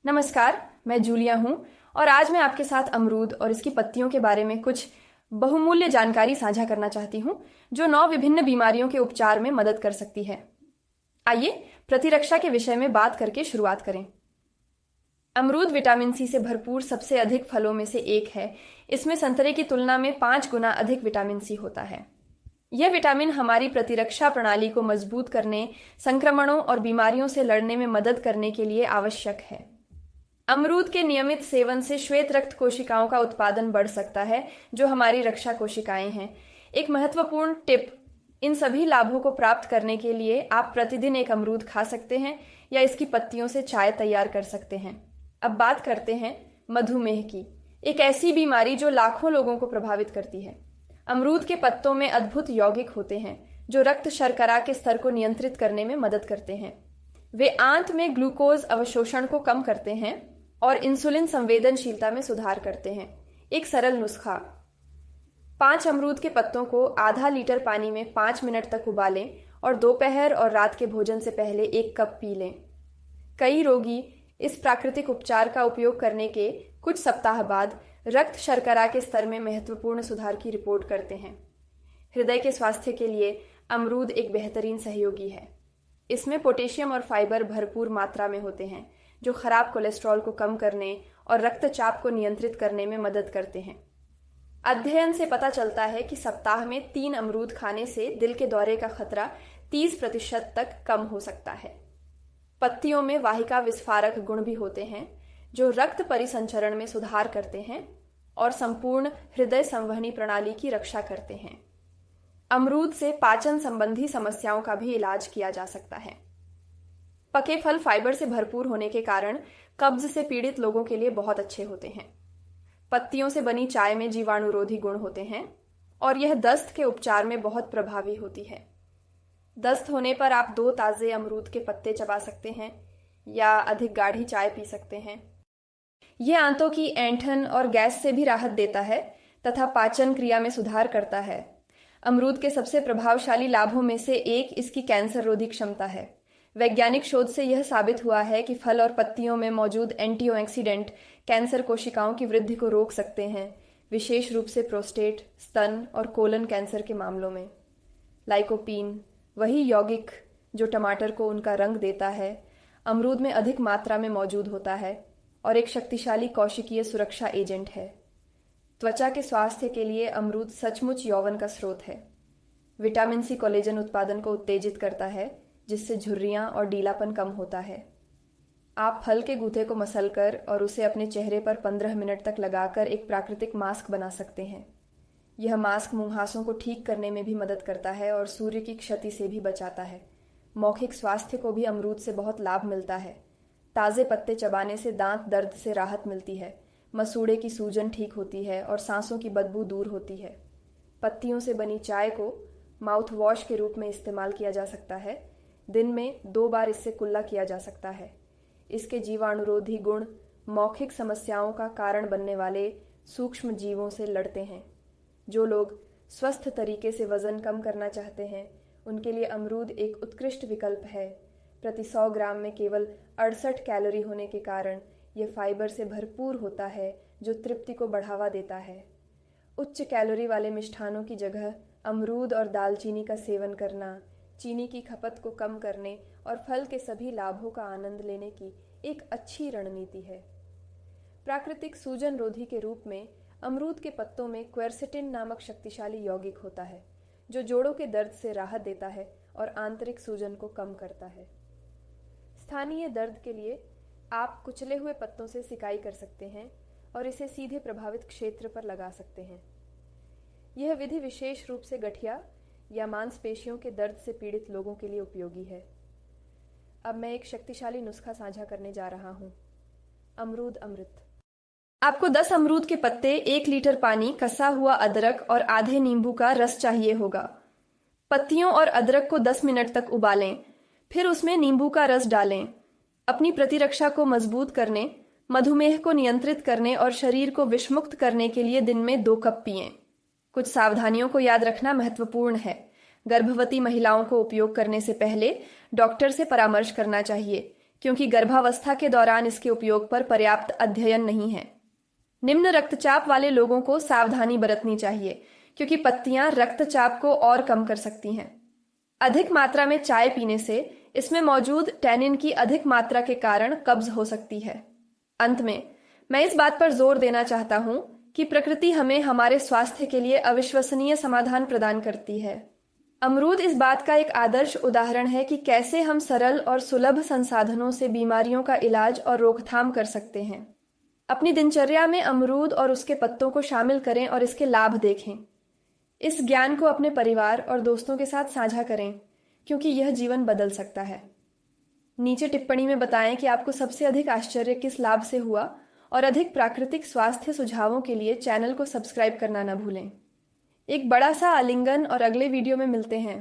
नमस्कार, मैं जूलिया हूँ और आज मैं आपके साथ अमरूद और इसकी पत्तियों के बारे में कुछ बहुमूल्य जानकारी साझा करना चाहती हूँ जो 9 विभिन्न बीमारियों के उपचार में मदद कर सकती है। आइए प्रतिरक्षा के विषय में बात करके शुरुआत करें। अमरूद विटामिन सी से भरपूर सबसे अधिक फलों में से एक है। इसमें संतरे की तुलना में 5 गुना अधिक विटामिन सी होता है। यह विटामिन हमारी प्रतिरक्षा प्रणाली को मजबूत करने, संक्रमणों और बीमारियों से लड़ने में मदद करने के लिए आवश्यक है। अमरूद के नियमित सेवन से श्वेत रक्त कोशिकाओं का उत्पादन बढ़ सकता है, जो हमारी रक्षा कोशिकाएं हैं। एक महत्वपूर्ण टिप, इन सभी लाभों को प्राप्त करने के लिए आप प्रतिदिन एक अमरूद खा सकते हैं या इसकी पत्तियों से चाय तैयार कर सकते हैं। अब बात करते हैं मधुमेह की, एक ऐसी बीमारी जो लाखों लोगों को प्रभावित करती है। अमरूद के पत्तों में अद्भुत यौगिक होते हैं जो रक्त शर्करा के स्तर को नियंत्रित करने में मदद करते हैं। वे आंत में ग्लूकोज अवशोषण को कम करते हैं और इंसुलिन संवेदनशीलता में सुधार करते हैं। एक सरल नुस्खा, 5 अमरूद के पत्तों को आधा लीटर पानी में 5 मिनट तक उबालें और दोपहर और रात के भोजन से पहले 1 कप पी लें। कई रोगी इस प्राकृतिक उपचार का उपयोग करने के कुछ सप्ताह बाद रक्त शर्करा के स्तर में महत्वपूर्ण सुधार की रिपोर्ट करते हैं। हृदय के स्वास्थ्य के लिए अमरूद एक बेहतरीन सहयोगी है। इसमें पोटेशियम और फाइबर भरपूर मात्रा में होते हैं जो खराब कोलेस्ट्रॉल को कम करने और रक्तचाप को नियंत्रित करने में मदद करते हैं। अध्ययन से पता चलता है कि सप्ताह में 3 अमरूद खाने से दिल के दौरे का खतरा 30% तक कम हो सकता है। पत्तियों में वाहिका विस्फारक गुण भी होते हैं जो रक्त परिसंचरण में सुधार करते हैं और संपूर्ण हृदय संवहनी प्रणाली की रक्षा करते हैं। अमरूद से पाचन संबंधी समस्याओं का भी इलाज किया जा सकता है। पके फल फाइबर से भरपूर होने के कारण कब्ज से पीड़ित लोगों के लिए बहुत अच्छे होते हैं। पत्तियों से बनी चाय में जीवाणुरोधी गुण होते हैं और यह दस्त के उपचार में बहुत प्रभावी होती है। दस्त होने पर आप 2 ताजे अमरूद के पत्ते चबा सकते हैं या अधिक गाढ़ी चाय पी सकते हैं। यह आंतों की ऐंठन और गैस से भी राहत देता है तथा पाचन क्रिया में सुधार करता है। अमरूद के सबसे प्रभावशाली लाभों में से एक इसकी कैंसर रोधी क्षमता है। वैज्ञानिक शोध से यह साबित हुआ है कि फल और पत्तियों में मौजूद एंटीऑक्सीडेंट कैंसर कोशिकाओं की वृद्धि को रोक सकते हैं, विशेष रूप से प्रोस्टेट, स्तन और कोलन कैंसर के मामलों में। लाइकोपीन, वही यौगिक जो टमाटर को उनका रंग देता है, अमरूद में अधिक मात्रा में मौजूद होता है और एक शक्तिशाली कोशिकीय सुरक्षा एजेंट है। त्वचा के स्वास्थ्य के लिए अमरूद सचमुच यौवन का स्रोत है। विटामिन सी कोलेजन उत्पादन को उत्तेजित करता है जिससे झुर्रियां और ढीलापन कम होता है। आप फल के गूथे को मसलकर और उसे अपने चेहरे पर 15 मिनट तक लगाकर एक प्राकृतिक मास्क बना सकते हैं। यह मास्क मुंहासों को ठीक करने में भी मदद करता है और सूर्य की क्षति से भी बचाता है। मौखिक स्वास्थ्य को भी अमरूद से बहुत लाभ मिलता है। ताज़े पत्ते चबाने से दांत दर्द से राहत मिलती है, मसूड़े की सूजन ठीक होती है और सांसों की बदबू दूर होती है। पत्तियों से बनी चाय को माउथ वॉश के रूप में इस्तेमाल किया जा सकता है। दिन में 2 बार इससे कुल्ला किया जा सकता है। इसके जीवाणुरोधी गुण मौखिक समस्याओं का कारण बनने वाले सूक्ष्म जीवों से लड़ते हैं। जो लोग स्वस्थ तरीके से वजन कम करना चाहते हैं उनके लिए अमरूद एक उत्कृष्ट विकल्प है। प्रति 100 ग्राम में केवल 68 कैलोरी होने के कारण यह फाइबर से भरपूर होता है जो तृप्ति को बढ़ावा देता है। उच्च कैलोरी वाले मिष्ठानों की जगह अमरूद और दालचीनी का सेवन करना चीनी की खपत को कम करने और फल के सभी लाभों का आनंद लेने की एक अच्छी रणनीति है। प्राकृतिक सूजन रोधी के रूप में अमरूद के पत्तों में क्वेरसेटिन नामक शक्तिशाली यौगिक होता है जो जोड़ों के दर्द से राहत देता है और आंतरिक सूजन को कम करता है। स्थानीय दर्द के लिए आप कुचले हुए पत्तों से सिकाई कर सकते हैं और इसे सीधे प्रभावित क्षेत्र पर लगा सकते हैं। यह विधि विशेष रूप से गठिया या मांसपेशियों के दर्द से पीड़ित लोगों के लिए उपयोगी है। अब मैं एक शक्तिशाली नुस्खा साझा करने जा रहा हूँ, अमरूद अमृत। आपको 10 अमरूद के पत्ते, 1 लीटर पानी, कसा हुआ अदरक और आधे नींबू का रस चाहिए होगा। पत्तियों और अदरक को 10 मिनट तक उबालें, फिर उसमें नींबू का रस डालें। अपनी प्रतिरक्षा को मजबूत करने, मधुमेह को नियंत्रित करने और शरीर को विषमुक्त करने के लिए दिन में 2 कप पिएं। कुछ सावधानियों को याद रखना महत्वपूर्ण है। गर्भवती महिलाओं को उपयोग करने से पहले डॉक्टर से परामर्श करना चाहिए क्योंकि गर्भावस्था के दौरान इसके उपयोग पर पर्याप्त अध्ययन नहीं है। निम्न रक्तचाप वाले लोगों को सावधानी बरतनी चाहिए, क्योंकि पत्तियां रक्तचाप को और कम कर सकती हैं। अधिक मात्रा में चाय पीने से इसमें मौजूद टैनिन की अधिक मात्रा के कारण कब्ज हो सकती है। अंत में मैं इस बात पर जोर देना चाहता हूं कि प्रकृति हमें हमारे स्वास्थ्य के लिए अविश्वसनीय समाधान प्रदान करती है। अमरूद इस बात का एक आदर्श उदाहरण है कि कैसे हम सरल और सुलभ संसाधनों से बीमारियों का इलाज और रोकथाम कर सकते हैं। अपनी दिनचर्या में अमरूद और उसके पत्तों को शामिल करें और इसके लाभ देखें। इस ज्ञान को अपने परिवार और दोस्तों के साथ साझा करें, क्योंकि यह जीवन बदल सकता है। नीचे टिप्पणी में बताएं कि आपको सबसे अधिक आश्चर्य किस लाभ से हुआ, और अधिक प्राकृतिक स्वास्थ्य सुझावों के लिए चैनल को सब्सक्राइब करना न भूलें। एक बड़ा सा आलिंगन और अगले वीडियो में मिलते हैं।